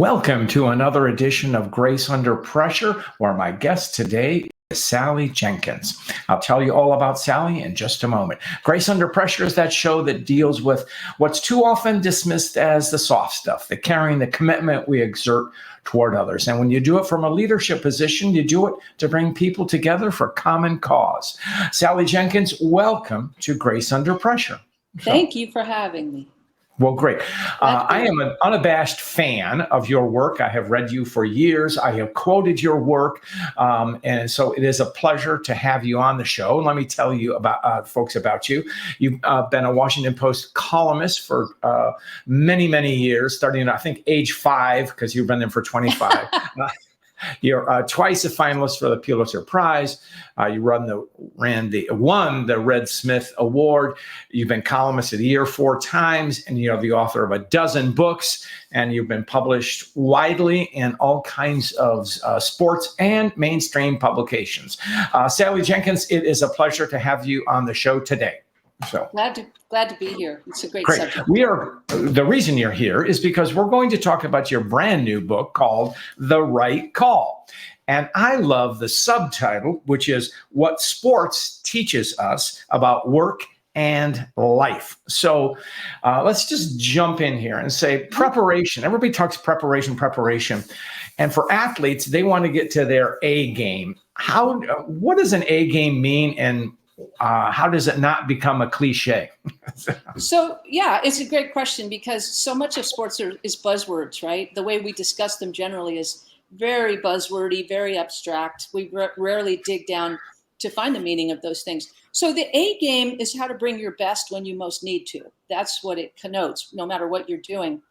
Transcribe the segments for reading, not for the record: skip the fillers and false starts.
Welcome to another edition of Grace Under Pressure, where my guest today is Sally Jenkins. I'll tell you all about Sally in just a moment. Grace Under Pressure is that show that deals with what's too often dismissed as the soft stuff, the caring, the commitment we exert toward others. And when you do it from a leadership position, you do it to bring people together for common cause. Sally Jenkins, welcome to Grace Under Pressure. Thank you for having me. Well, great. I am an unabashed fan of your work. I have read you for years. I have quoted your work. And so it is a pleasure to have you on the show. Let me tell you about folks about you. You've been a Washington Post columnist for many, many years, starting at, I think, age 5, because you've been there for 25. You're twice a finalist for the Pulitzer Prize. You won the Red Smith Award. You've been columnist of the year 4 times, and you're the author of a dozen books, and you've been published widely in all kinds of sports and mainstream publications. Sally Jenkins, it is a pleasure to have you on the show today. So glad to be here. It's a great subject. The reason you're here is because we're going to talk about your brand new book called The Right Call. And I love the subtitle, which is What Sports Teaches Us About Work and Life. So let's just jump in here and say preparation. Everybody talks preparation. And for athletes, they want to get to their A game. What does an A game mean, and how does it not become a cliche? So, yeah, it's a great question, because so much of sports is buzzwords, right? The way we discuss them generally is very buzzwordy, very abstract. We rarely dig down to find the meaning of those things. So the A game is how to bring your best when you most need to. That's what it connotes, no matter what you're doing.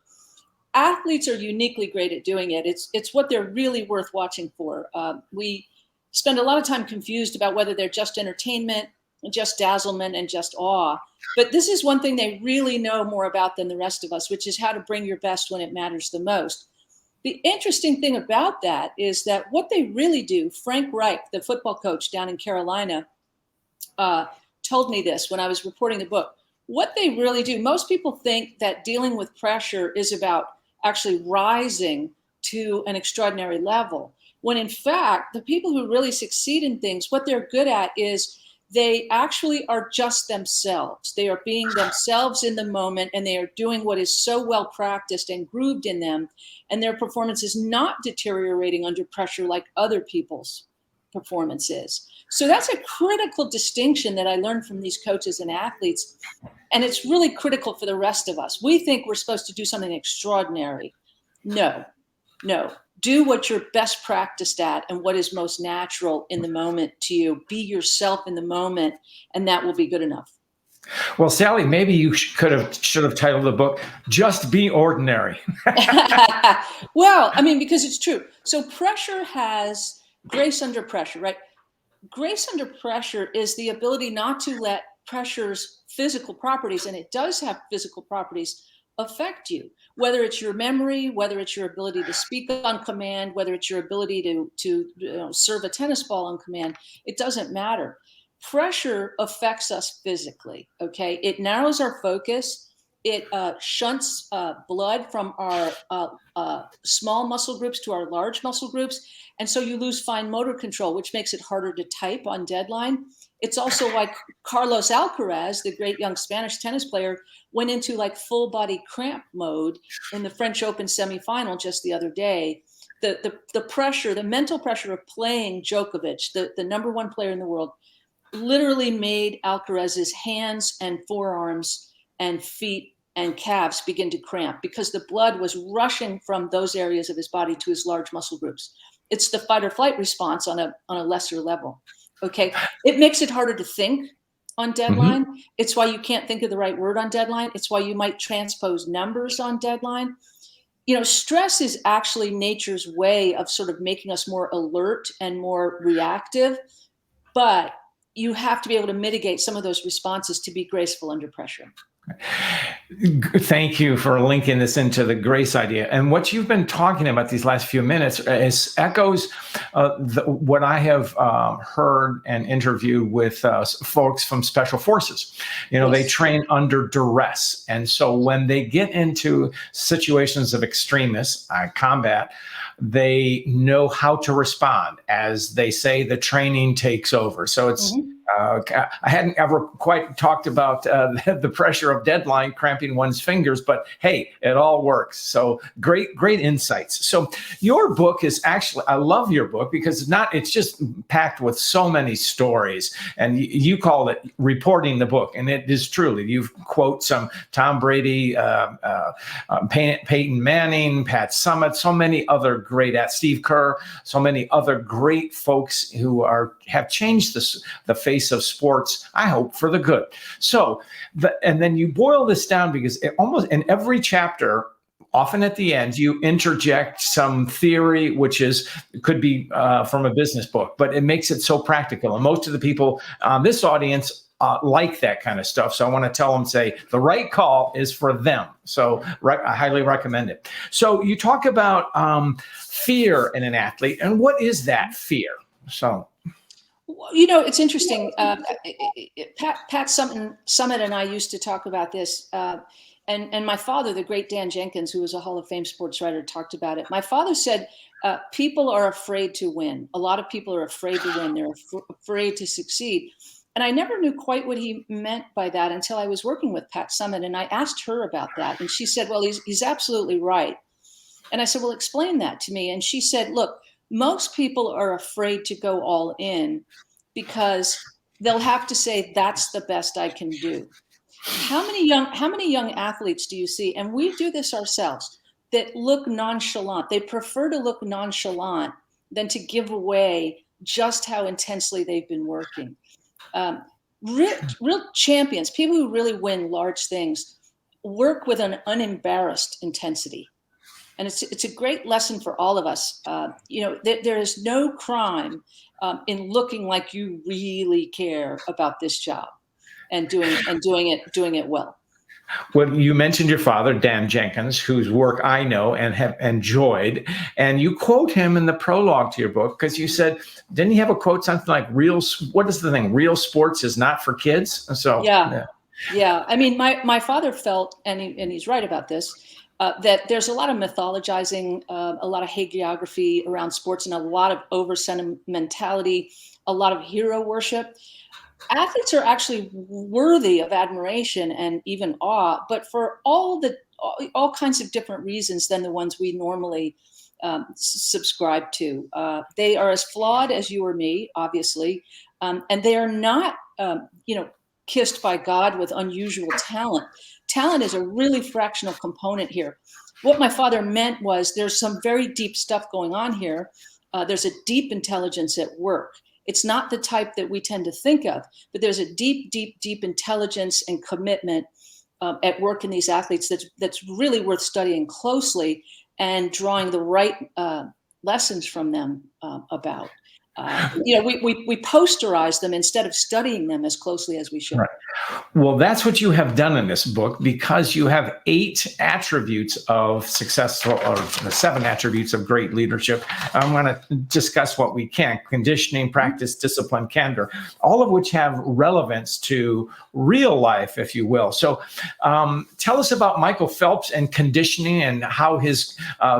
Athletes are uniquely great at doing it. It's what they're really worth watching for. We spend a lot of time confused about whether they're just entertainment, just dazzlement, and just awe. But this is one thing they really know more about than the rest of us, which is how to bring your best when it matters the most. The interesting thing about that is that what they really do, Frank Reich, the football coach down in Carolina, told me this when I was reporting the book. What they really do, most people think that dealing with pressure is about actually rising to an extraordinary level, when in fact, the people who really succeed in things, what they're good at is they actually are just themselves. They are being themselves in the moment, and they are doing what is so well practiced and grooved in them, and their performance is not deteriorating under pressure like other people's performance is. So that's a critical distinction that I learned from these coaches and athletes, and it's really critical for the rest of us. We think we're supposed to do something extraordinary. No. Do what you're best practiced at and what is most natural in the moment to you. Be yourself in the moment, and that will be good enough. Well, Sally, maybe you should have titled the book "Just Be Ordinary." Well, I mean, because it's true. So pressure has grace under pressure, right? Grace under pressure is the ability not to let pressure's physical properties, and it does have physical properties, affect you. Whether it's your memory, whether it's your ability to speak on command, whether it's your ability to serve a tennis ball on command, it doesn't matter. Pressure affects us physically, okay? It narrows our focus. It shunts blood from our small muscle groups to our large muscle groups. And so you lose fine motor control, which makes it harder to type on deadline. It's also why Carlos Alcaraz, the great young Spanish tennis player, went into like full body cramp mode in the French Open semifinal just the other day. The pressure, the mental pressure of playing Djokovic, the number 1 player in the world, literally made Alcaraz's hands and forearms and feet and calves begin to cramp because the blood was rushing from those areas of his body to his large muscle groups. It's the fight or flight response on a lesser level. Okay, it makes it harder to think on deadline. Mm-hmm. It's why you can't think of the right word on deadline. It's why you might transpose numbers on deadline. Stress is actually nature's way of sort of making us more alert and more reactive, but you have to be able to mitigate some of those responses to be graceful under pressure. Thank you for linking this into the grace idea. And what you've been talking about these last few minutes is echoes what I have heard and interviewed with folks from special forces. They Yes. train under duress. And so when they get into situations of extremist combat, they know how to respond. As they say, the training takes over. So it's I hadn't ever quite talked about the pressure of deadline cramping one's fingers, but hey, it all works. So great insights. So your book is actually, I love your book because it's just packed with so many stories, and you call it reporting the book, and it is truly. You quote some Tom Brady, Peyton Manning, Pat Summitt, so many other great Steve Kerr, so many other great folks who have changed the face of sports, I hope, for the good. So, and then you boil this down because almost in every chapter, often at the end, you interject some theory, which could be from a business book, but it makes it so practical. And most of the people on this audience like that kind of stuff. So I want to tell them, say, the right call is for them. So I highly recommend it. So you talk about fear in an athlete, and what is that fear? So. It's interesting. Pat Summitt and I used to talk about this. And my father, the great Dan Jenkins, who was a Hall of Fame sports writer, talked about it. My father said, people are afraid to win. A lot of people are afraid to win. They're afraid to succeed. And I never knew quite what he meant by that until I was working with Pat Summitt. And I asked her about that. And she said, well, he's absolutely right. And I said, well, explain that to me. And she said, look, most people are afraid to go all in because they'll have to say, that's the best I can do. How many young athletes do you see? And we do this ourselves, that look nonchalant. They prefer to look nonchalant than to give away just how intensely they've been working. Real champions, people who really win large things, work with an unembarrassed intensity. And it's a great lesson for all of us. There is no crime in looking like you really care about this job and doing it well. Well, you mentioned your father, Dan Jenkins, whose work I know and have enjoyed. And you quote him in the prologue to your book because you said, didn't he have a quote, something like, what is the thing? Real sports is not for kids. So yeah. I mean, my father felt, and he's right about this, that there's a lot of mythologizing, a lot of hagiography around sports, and a lot of over sentimentality, a lot of hero worship. Athletes are actually worthy of admiration and even awe, but for all kinds of different reasons than the ones we normally subscribe to. They are as flawed as you or me, obviously, and they are not, kissed by God with unusual talent. Talent is a really fractional component here. What my father meant was there's some very deep stuff going on here. There's a deep intelligence at work. It's not the type that we tend to think of, but there's a deep intelligence and commitment at work in these athletes that's really worth studying closely and drawing the right lessons from them about. We posterize them instead of studying them as closely as we should. Right. Well, that's what you have done in this book, because you have 8 attributes of successful, or the 7 attributes of great leadership. I want to discuss what we can: conditioning, practice, discipline, candor, all of which have relevance to real life, if you will. So tell us about Michael Phelps and conditioning and how his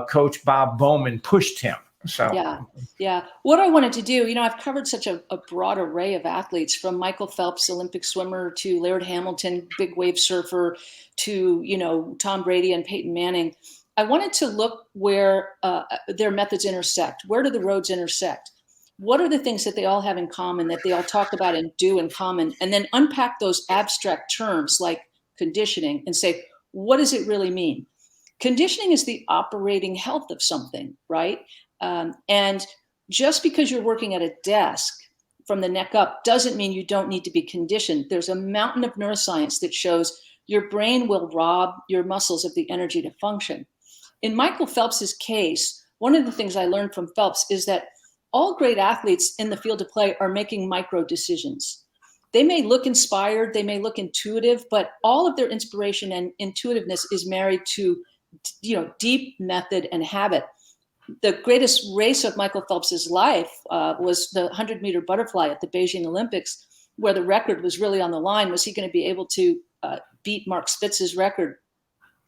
coach, Bob Bowman, pushed him. So yeah. What I wanted to do, I've covered such a broad array of athletes, from Michael Phelps, Olympic swimmer, to Laird Hamilton, big wave surfer, to Tom Brady and Peyton Manning. I wanted to look where their methods intersect. Where do the roads intersect? What are the things that they all have in common, that they all talk about and do in common? And then unpack those abstract terms like conditioning and say, what does it really mean? Conditioning is the operating health of something, right? And just because you're working at a desk from the neck up doesn't mean you don't need to be conditioned. There's a mountain of neuroscience that shows your brain will rob your muscles of the energy to function. In Michael Phelps's case, one of the things I learned from Phelps is that all great athletes in the field of play are making micro decisions. They may look inspired, they may look intuitive, but all of their inspiration and intuitiveness is married to, deep method and habit. The greatest race of Michael Phelps's life was the 100-meter butterfly at the Beijing Olympics, where the record was really on the line. Was he going to be able to beat Mark Spitz's record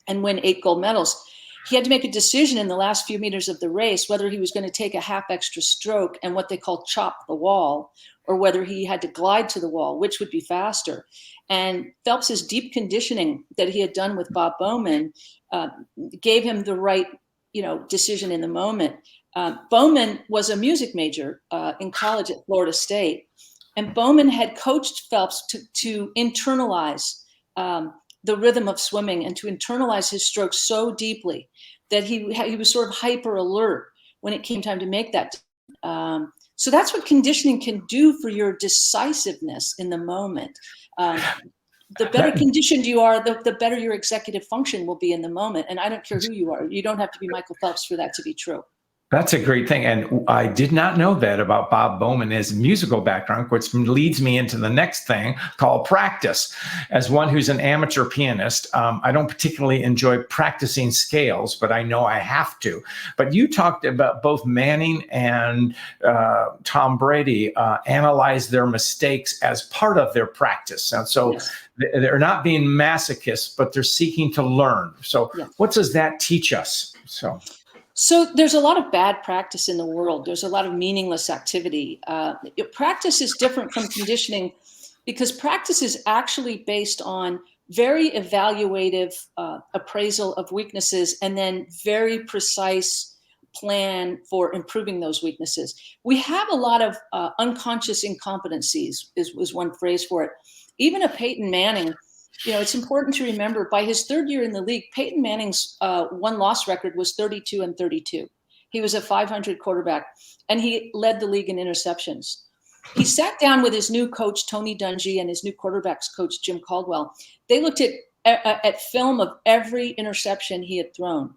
and win 8 gold medals? He had to make a decision in the last few meters of the race whether he was going to take a half extra stroke and what they call chop the wall, or whether he had to glide to the wall, which would be faster. And Phelps's deep conditioning that he had done with Bob Bowman gave him the right, decision in the moment. Bowman was a music major in college at Florida State, and Bowman had coached Phelps to internalize the rhythm of swimming and to internalize his stroke so deeply that he was sort of hyper alert when it came time to make that. So that's what conditioning can do for your decisiveness in the moment. The better conditioned you are, the better your executive function will be in the moment. And I don't care who you are. You don't have to be Michael Phelps for that to be true. That's a great thing. And I did not know that about Bob Bowman, his musical background, which leads me into the next thing called practice. As one who's an amateur pianist, I don't particularly enjoy practicing scales, but I know I have to. But you talked about both Manning and Tom Brady analyze their mistakes as part of their practice. And so yes, they're not being masochists, but they're seeking to learn. So yes, what does that teach us? So there's a lot of bad practice in the world. There's a lot of meaningless activity. Practice is different from conditioning because practice is actually based on very evaluative appraisal of weaknesses and then very precise plan for improving those weaknesses. We have a lot of unconscious incompetencies is one phrase for it. Even a Peyton Manning, it's important to remember by his 3rd year in the league, Peyton Manning's won-loss record was 32-32. He was a 500 quarterback, and he led the league in interceptions. He sat down with his new coach, Tony Dungy, and his new quarterbacks coach, Jim Caldwell. They looked at film of every interception he had thrown.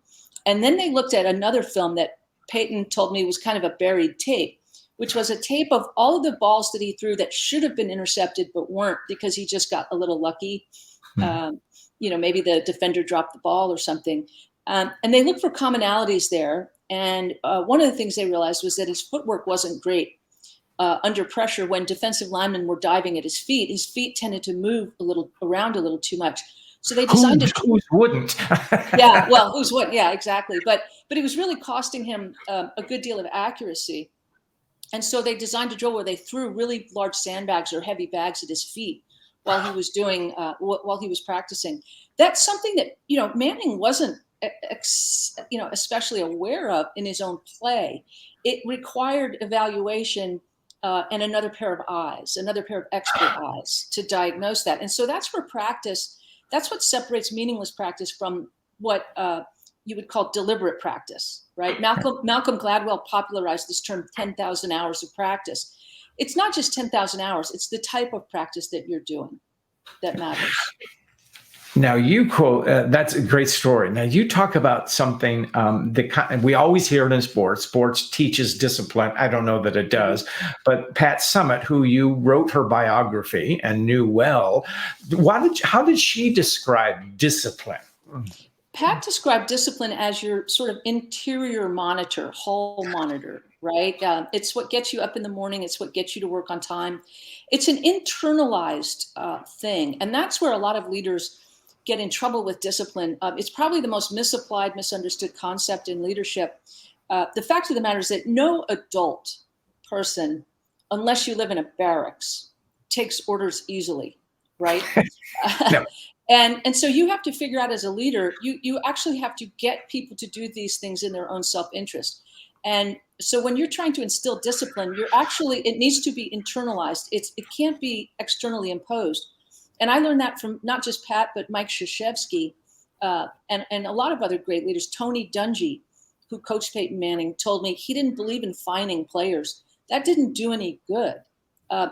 And then they looked at another film that Peyton told me was kind of a buried tape, which was a tape of all of the balls that he threw that should have been intercepted but weren't because he just got a little lucky. Maybe the defender dropped the ball or something. And they looked for commonalities there. And one of the things they realized was that his footwork wasn't great under pressure. When defensive linemen were diving at his feet tended to move around a little too much. So they decided who wouldn't? Yeah, well, who's what? Yeah, exactly. But it was really costing him a good deal of accuracy. And so they designed a drill where they threw really large sandbags or heavy bags at his feet while he was while he was practicing. That's something that, Manning wasn't, especially aware of in his own play. It required evaluation and another pair of eyes, another pair of expert eyes to diagnose that. And so that's where that's what separates meaningless practice from what you would call deliberate practice, right? Malcolm Gladwell popularized this term 10,000 hours of practice. It's not just 10,000 hours, it's the type of practice that you're doing that matters. Now you quote, that's a great story. Now you talk about something that we always hear it in sports. Sports teaches discipline. I don't know that it does, but Pat Summitt, who you wrote her biography and knew well, how did she describe discipline? Pat described discipline as your sort of interior monitor, hall monitor, right? It's what gets you up in the morning. It's what gets you to work on time. It's an internalized thing. And that's where a lot of leaders get in trouble with discipline. It's probably the most misapplied, misunderstood concept in leadership. The fact of the matter is that no adult person, unless you live in a barracks, takes orders easily, right? No. And so you have to figure out as a leader, you actually have to get people to do these things in their own self-interest. And so when you're trying to instill discipline, it needs to be internalized. It can't be externally imposed. And I learned that from not just Pat, but Mike Krzyzewski and a lot of other great leaders. Tony Dungy, who coached Peyton Manning, told me he didn't believe in fining players. That didn't do any good.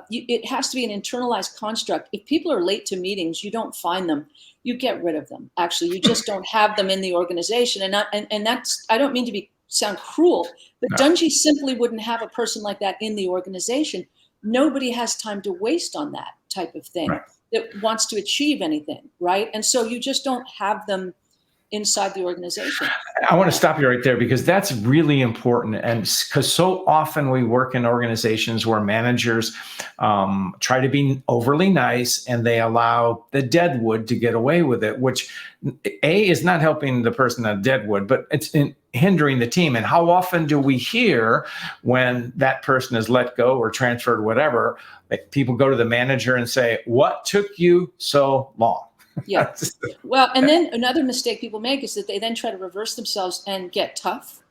It has to be an internalized construct. If people are late to meetings, you don't fine them. You get rid of them. Actually, you just don't have them in the organization. And that's, I don't mean to sound cruel, but no. Dungy simply wouldn't have a person like that in the organization. nobody has time to waste on that type of thing Right. that wants to achieve anything, right? And so you just don't have them inside the organization. I want to stop you right there because that's really important. And because so often we work in organizations where managers try to be overly nice and they allow the deadwood to get away with it, which A, is not helping the person on deadwood, but it's hindering the team. And how often do we hear when that person is let go or transferred, whatever, that people go to the manager and say, "What took you so long?" Yeah. Well, and then another mistake people make is that they then try to reverse themselves and get tough,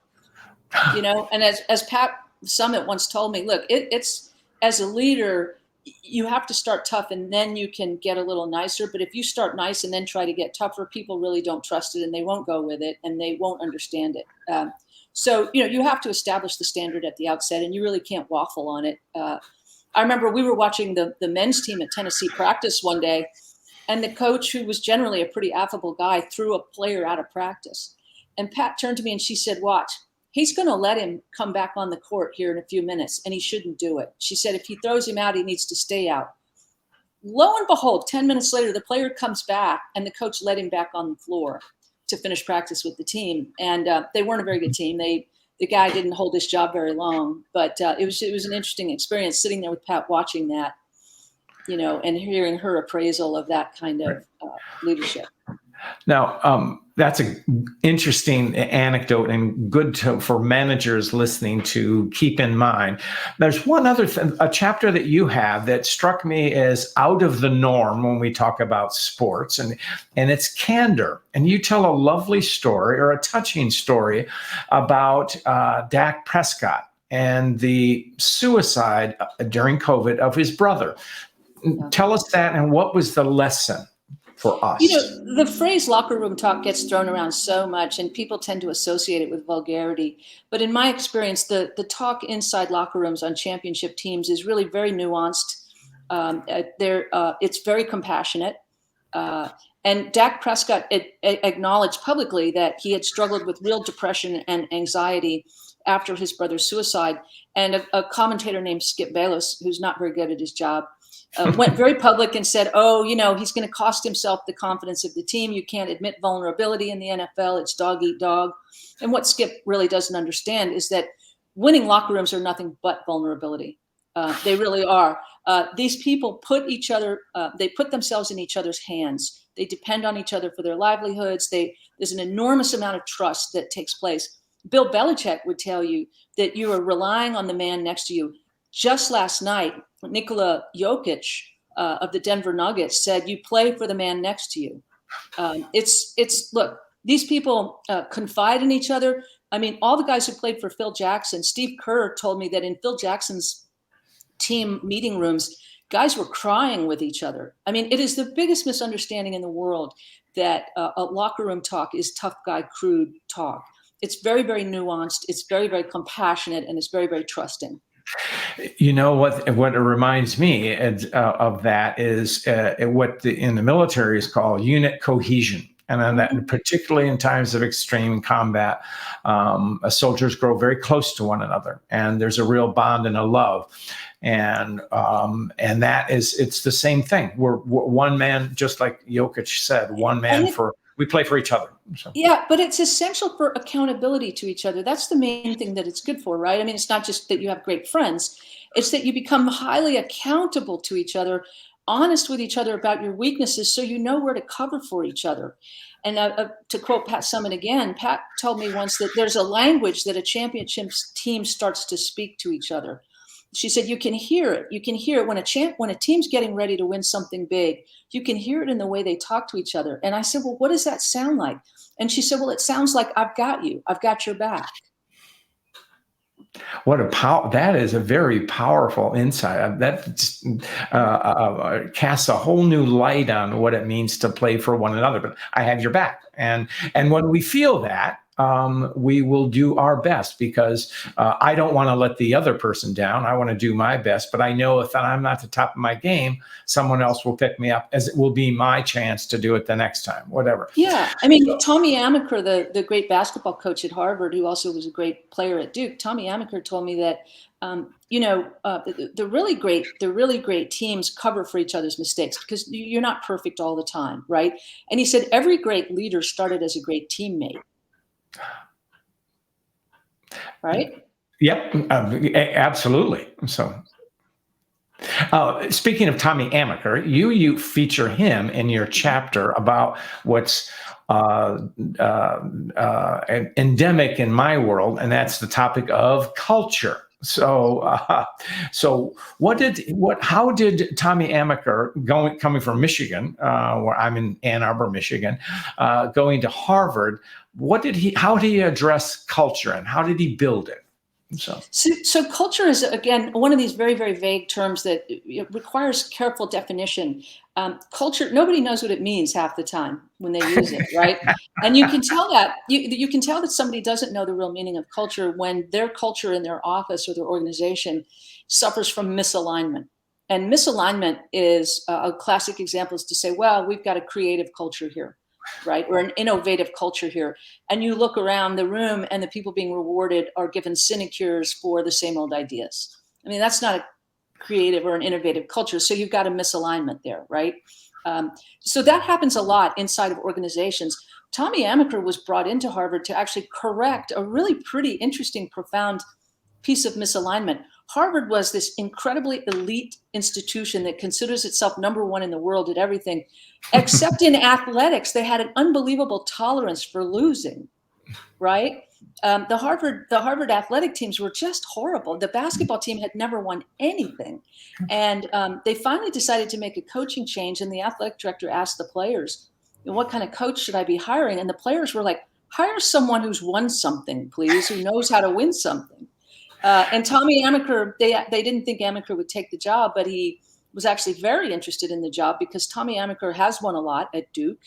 and as Pat Summitt once told me, look, it's as a leader, you have to start tough and then you can get a little nicer. But if you start nice and then try to get tougher, people really don't trust it and they won't go with it and they won't understand it. So you have to establish the standard at the outset and you really can't waffle on it. I remember we were watching the men's team at Tennessee practice one day, and the coach, who was generally a pretty affable guy, threw a player out of practice. And Pat turned to me and she said, "Watch, he's going to let him come back on the court here in a few minutes, and he shouldn't do it." She said, "If he throws him out, he needs to stay out." Lo and behold, 10 minutes later, the player comes back and the coach let him back on the floor to finish practice with the team. And they weren't a very good team. The guy didn't hold his job very long, but it was an interesting experience sitting there with Pat watching that, and hearing her appraisal of that kind of leadership. Now, that's an interesting anecdote and good for managers listening to keep in mind. There's one other a chapter that you have that struck me as out of the norm when we talk about sports, and it's candor. And you tell a lovely story or a touching story about Dak Prescott and the suicide during COVID of his brother. Tell us that, and what was the lesson for us? The phrase locker room talk gets thrown around so much and people tend to associate it with vulgarity. But in my experience, the talk inside locker rooms on championship teams is really very nuanced. It's very compassionate. And Dak Prescott acknowledged publicly that he had struggled with real depression and anxiety after his brother's suicide. And a commentator named Skip Bayless, who's not very good at his job, went very public and said, he's going to cost himself the confidence of the team. You can't admit vulnerability in the NFL. It's dog eat dog. And what Skip really doesn't understand is that winning locker rooms are nothing but vulnerability. They really are. These people they put themselves in each other's hands. They depend on each other for their livelihoods. There's an enormous amount of trust that takes place. Bill Belichick would tell you that you are relying on the man next to you. Just last night, Nikola Jokic of the Denver Nuggets said, "You play for the man next to you." Look, these people confide in each other. I mean, all the guys who played for Phil Jackson, Steve Kerr told me that in Phil Jackson's team meeting rooms, guys were crying with each other. I mean, it is the biggest misunderstanding in the world that a locker room talk is tough guy, crude talk. It's very, very nuanced. It's very, very compassionate, and it's very, very trusting. What it reminds me of that is what in the military is called unit cohesion. And that, particularly in times of extreme combat, soldiers grow very close to one another, and there's a real bond and a love. And it's the same thing. We're one man, just like Jokic said, one man we play for each other. So. Yeah, but it's essential for accountability to each other. That's the main thing that it's good for, right? I mean, it's not just that you have great friends. It's that you become highly accountable to each other, honest with each other about your weaknesses so you know where to cover for each other. And to quote Pat Summitt again, Pat told me once that there's a language that a championship team starts to speak to each other. She said, you can hear it. You can hear it when a team's getting ready to win something big. You can hear it in the way they talk to each other. And I said, well, what does that sound like? And she said, well, it sounds like I've got you. I've got your back. That is a very powerful insight. That casts a whole new light on what it means to play for one another. But I have your back. And when we feel that, we will do our best, because I don't want to let the other person down. I want to do my best, but I know if I'm not at the top of my game, someone else will pick me up, as it will be my chance to do it the next time, whatever. Yeah. I mean, Tommy Amaker, the great basketball coach at Harvard, who also was a great player at Duke, Tommy Amaker told me that, the really great teams cover for each other's mistakes, because you're not perfect all the time, right? And he said every great leader started as a great teammate. Right? Yep, absolutely. So, speaking of Tommy Amaker, you feature him in your chapter about what's endemic in my world, and that's the topic of culture. So, how did Tommy Amaker, coming from Michigan, where I'm in Ann Arbor, Michigan, going to Harvard, how did he address culture, and how did he build it? So culture is, again, one of these very, very vague terms that requires careful definition. Culture, nobody knows what it means half the time when they use it, right? And you can tell that you can tell that somebody doesn't know the real meaning of culture when their culture in their office or their organization suffers from misalignment. And misalignment is a classic example, is to say, well, we've got a creative culture here, right? Or an innovative culture here. And you look around the room and the people being rewarded are given sinecures for the same old ideas. I mean, that's not a creative or an innovative culture. So you've got a misalignment there, right? So that happens a lot inside of organizations. Tommy Amaker was brought into Harvard to actually correct a really pretty interesting, profound piece of misalignment. Harvard was this incredibly elite institution that considers itself number one in the world at everything, except in athletics. They had an unbelievable tolerance for losing, right? The Harvard athletic teams were just horrible. The basketball team had never won anything. And they finally decided to make a coaching change. And the athletic director asked the players, what kind of coach should I be hiring? And the players were like, hire someone who's won something, please, who knows how to win something. And Tommy Amaker, they didn't think Amaker would take the job, but he was actually very interested in the job, because Tommy Amaker has won a lot at Duke,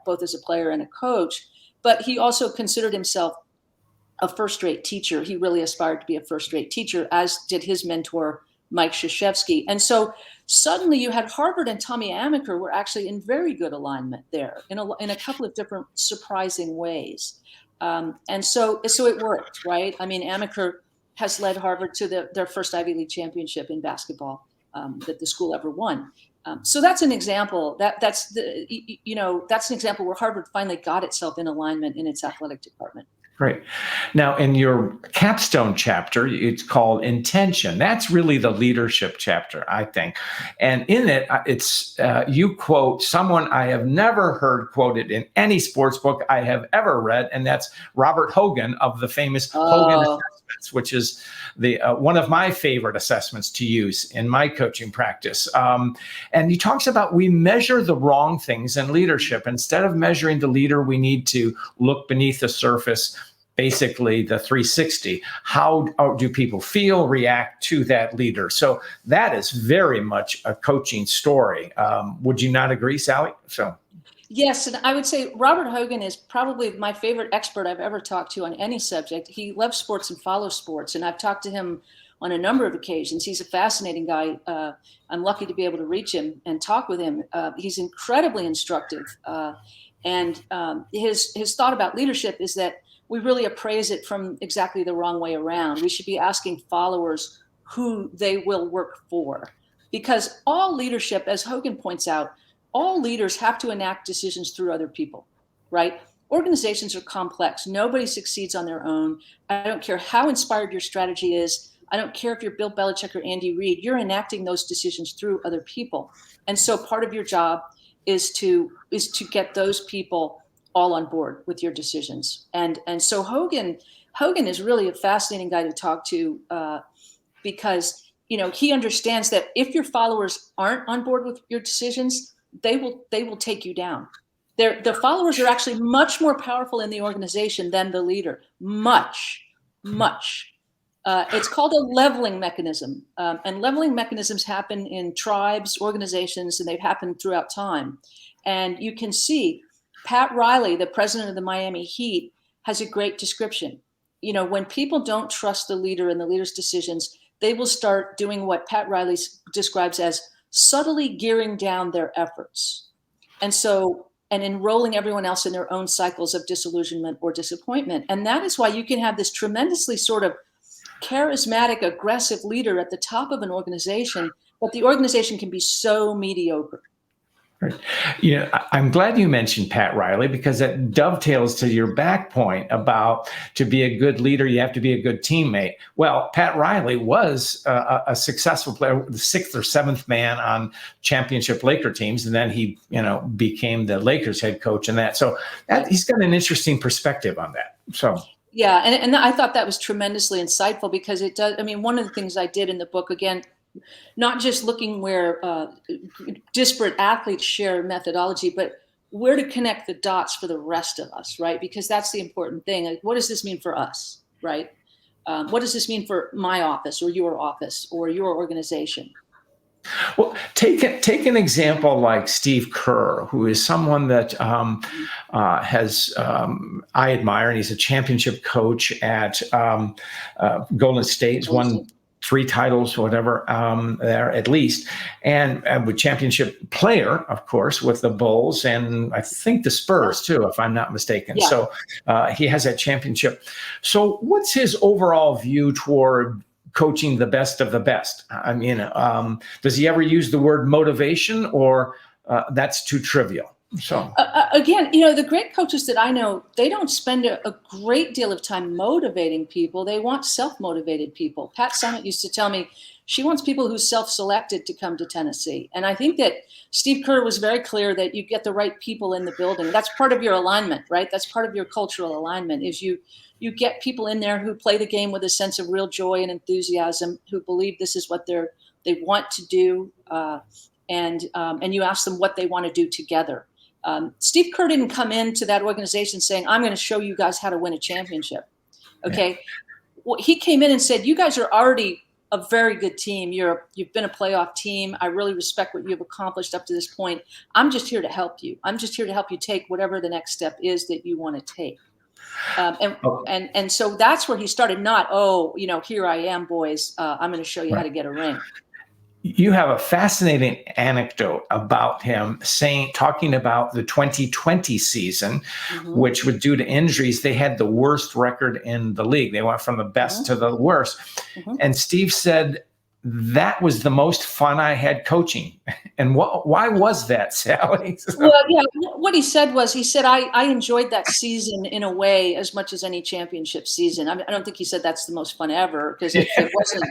both as a player and a coach. But he also considered himself a first-rate teacher. He really aspired to be a first-rate teacher, as did his mentor, Mike Krzyzewski. And so suddenly you had Harvard and Tommy Amaker were actually in very good alignment there in a couple of different surprising ways. And so it worked, right? I mean, Amaker has led Harvard to their first Ivy League championship in basketball that the school ever won. So that's an example. That's an example where Harvard finally got itself in alignment in its athletic department. Great. Now, in your capstone chapter, it's called Intention. That's really the leadership chapter, I think. And in it, you quote someone I have never heard quoted in any sports book I have ever read, and that's Robert Hogan of the famous Hogan Assessments, which is the one of my favorite assessments to use in my coaching practice. And he talks about we measure the wrong things in leadership. Instead of measuring the leader, we need to look beneath the surface, basically the 360. How do people feel, react to that leader? So that is very much a coaching story. Would you not agree, Sally? Yes, and I would say Robert Hogan is probably my favorite expert I've ever talked to on any subject. He loves sports and follows sports, and I've talked to him on a number of occasions. He's a fascinating guy. I'm lucky to be able to reach him and talk with him. He's incredibly instructive. And his thought about leadership is that we really appraise it from exactly the wrong way around. We should be asking followers who they will work for. Because all leadership, as Hogan points out, all leaders have to enact decisions through other people, right? Organizations are complex. Nobody succeeds on their own. I don't care how inspired your strategy is. I don't care if you're Bill Belichick or Andy Reid. You're enacting those decisions through other people. And so part of your job is to get those people all on board with your decisions. And so Hogan is really a fascinating guy to talk to because he understands that if your followers aren't on board with your decisions, they will take you down. The followers are actually much more powerful in the organization than the leader. Much. It's called a leveling mechanism. And leveling mechanisms happen in tribes, organizations, and they've happened throughout time. And you can see Pat Riley, the president of the Miami Heat, has a great description. When people don't trust the leader and the leader's decisions, they will start doing what Pat Riley describes as subtly gearing down their efforts. And enrolling everyone else in their own cycles of disillusionment or disappointment. And that is why you can have this tremendously sort of charismatic, aggressive leader at the top of an organization, but the organization can be so mediocre. Right. I'm glad you mentioned Pat Riley, because that dovetails to your back point about to be a good leader, you have to be a good teammate. Well, Pat Riley was a successful player, the 6th or 7th man on championship Laker teams, and then he, became the Lakers head coach and that. So he's got an interesting perspective on that. So. Yeah, and I thought that was tremendously insightful, because it does. I mean, one of the things I did in the book, again, not just looking where disparate athletes share methodology, but where to connect the dots for the rest of us, right? Because that's the important thing. Like, what does this mean for us, right? What does this mean for my office or your organization? Well, take an example like Steve Kerr, who is someone that I admire, and he's a championship coach at Golden State. He's won 3 titles, whatever, there at least, and with championship player, of course, with the Bulls and I think the Spurs too, if I'm not mistaken. Yeah. So he has that championship. So what's his overall view toward coaching the best of the best? I mean, does he ever use the word motivation, or that's too trivial? So again, the great coaches that I know, they don't spend a great deal of time motivating people. They want self-motivated people. Pat Summitt used to tell me she wants people who self-selected to come to Tennessee. And I think that Steve Kerr was very clear that you get the right people in the building. That's part of your alignment, right? That's part of your cultural alignment, is you get people in there who play the game with a sense of real joy and enthusiasm, who believe this is what they want to do, and you ask them what they want to do together. Steve Kerr didn't come into that organization saying, I'm going to show you guys how to win a championship. Okay. Yeah. Well, he came in and said, you guys are already a very good team. You've been a playoff team. I really respect what you've accomplished up to this point. I'm just here to help you. I'm just here to help you take whatever the next step is that you want to take. And so that's where he started, not, here I am, boys. I'm going to show you how to get a ring. You have a fascinating anecdote about him talking about the 2020 season, mm-hmm. which was due to injuries. They had the worst record in the league. They went from the best mm-hmm. to the worst. Mm-hmm. And Steve said, that was the most fun I had coaching. And why was that, Sally? Well, yeah, what he said, I enjoyed that season in a way as much as any championship season. I don't think he said that's the most fun ever, because it wasn't,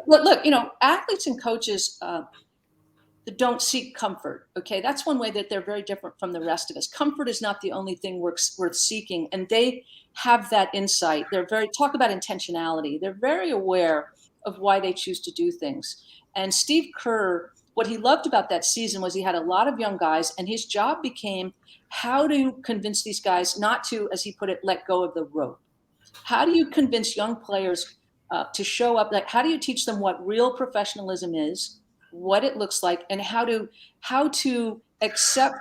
look, athletes and coaches that don't seek comfort. Okay. That's one way that they're very different from the rest of us. Comfort is not the only thing worth seeking. And they have that insight. Talk about intentionality. They're very aware of why they choose to do things. And Steve Kerr, what he loved about that season was he had a lot of young guys, and his job became how to convince these guys not to, as he put it, let go of the rope. How do you convince young players to show up? Like, how do you teach them what real professionalism is, what it looks like, and how to accept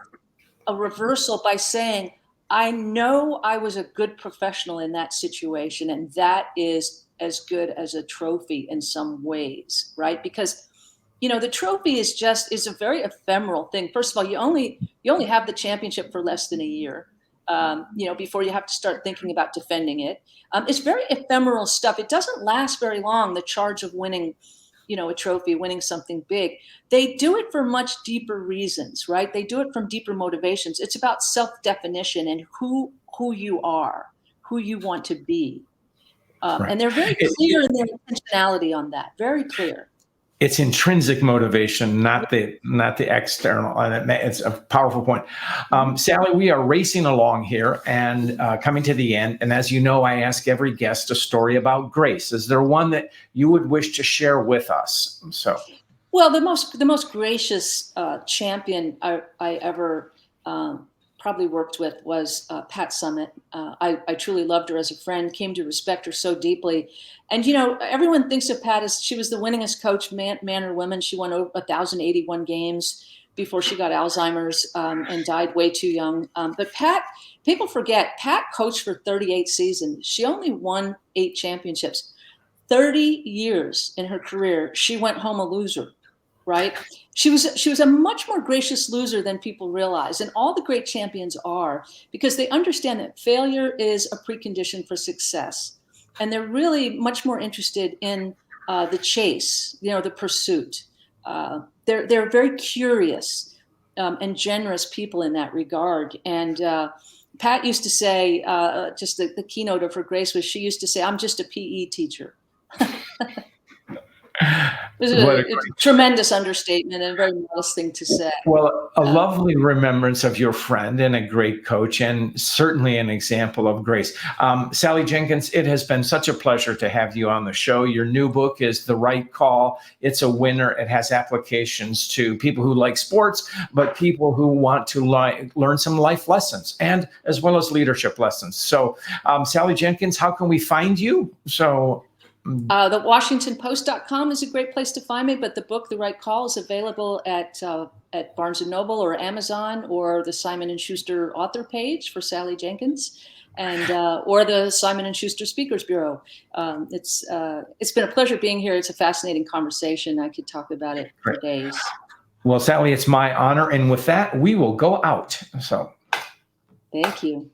a reversal by saying, I know I was a good professional in that situation, and that is as good as a trophy in some ways, right? Because, the trophy is a very ephemeral thing. First of all, you only have the championship for less than a year, before you have to start thinking about defending it. It's very ephemeral stuff. It doesn't last very long, the charge of winning, a trophy, winning something big. They do it for much deeper reasons, right? They do it from deeper motivations. It's about self-definition and who you are, who you want to be. Right. And they're very clear in their intentionality on that. Very clear. It's intrinsic motivation, not the external. And it's a powerful point. Sally, we are racing along here and coming to the end. And as you know, I ask every guest a story about grace. Is there one that you would wish to share with us? Well, the most gracious champion I ever probably worked with was Pat Summitt. I truly loved her as a friend, came to respect her so deeply. And, everyone thinks of Pat as she was the winningest coach, man or woman. She won over 1,081 games. before she got Alzheimer's and died way too young. But Pat, people forget, Pat coached for 38 seasons. She only won 8 championships. 30 years in her career, she went home a loser, right? She was a much more gracious loser than people realize. And all the great champions are, because they understand that failure is a precondition for success. And they're really much more interested in the chase, the pursuit. They're very curious and generous people in that regard. And Pat used to say, just the keynote of her grace was, she used to say, "I'm just a PE teacher." It was a tremendous understatement and a very modest thing to say. Well, a lovely remembrance of your friend and a great coach, and certainly an example of grace. Sally Jenkins, it has been such a pleasure to have you on the show. Your new book is The Right Call. It's a winner. It has applications to people who like sports, but people who want to learn some life lessons, and as well as leadership lessons. So, Sally Jenkins, how can we find you? The WashingtonPost.com is a great place to find me, but the book, The Right Call, is available at Barnes & Noble or Amazon, or the Simon & Schuster author page for Sally Jenkins, and or the Simon & Schuster Speakers Bureau. It's been a pleasure being here. It's a fascinating conversation. I could talk about it for days. Well, Sally, it's my honor. And with that, we will go out. So, thank you.